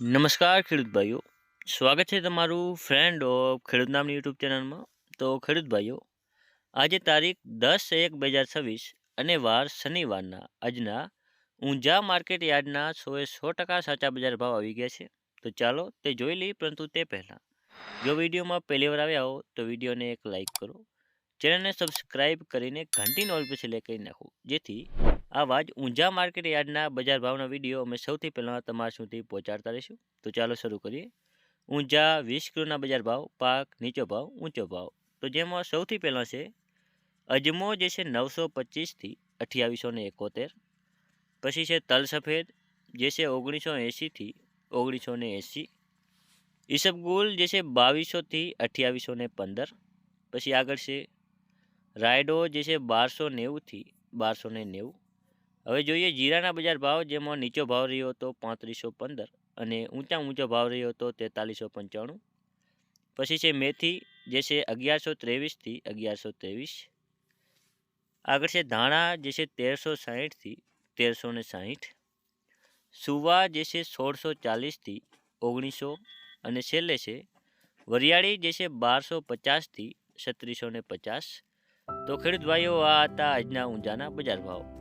નમસ્કાર ખેડૂત ભાઈઓ, સ્વાગત છે તમારું ફ્રેન્ડ ઓફ ખેડૂત નામની યુટ્યુબ ચેનલમાં. તો ખેડૂત ભાઈઓ, આજે તારીખ 10/1/2026 અને વાર શનિવારના આજના ઊંઝા માર્કેટ યાર્ડના 100% સાચા બજાર ભાવ આવી ગયા છે. તો ચાલો તે જોઈ લઈએ, પરંતુ તે પહેલાં જો વિડીયોમાં પહેલી વાર આવ્યા હો તો વિડીયોને એક લાઇક કરો, ચેનલને સબસ્ક્રાઇબ કરીને ઘંટીનો ઓલ પર સિલેક્ટ કરી નાખો, જેથી આવા જ ઊંઝા માર્કેટ યાર્ડના બજાર ભાવના વિડીયો અમે સૌથી પહેલાં તમારા સુધી પહોંચાડતા રહીશું. તો ચાલો શરૂ કરીએ. ઊંઝા 20 કિલોના બજાર ભાવ, પાક નીચો ભાવ, ઊંચો ભાવ. તો જેમાં સૌથી પહેલાં છે અજમો, જે છે 925થી 2871. પછી છે તલ સફેદ, જે છે 1980થી 1980. ઈસબગુલ, જે છે 2200થી 2815. પછી આગળ છે રાયડો, જે છે 1290થી 1290. હવે જોઈએ જીરાના બજાર ભાવ, જેમાં નીચો ભાવ રહ્યો હતો 3515 અને ઊંચો ભાવ રહ્યો હતો 4395. પછી છે મેથી, જે છે 1123થી 1123. આગળ છે ધાણા, જે છે 1360થી 1360. સુવા, જે છે 1640થી 1900. અને છેલ્લે છે વરિયાળી, જે છે 1250થી 3650. તો ખેડૂત ભાઈઓ, આ હતા આજના ઊંઝાના બજાર ભાવ.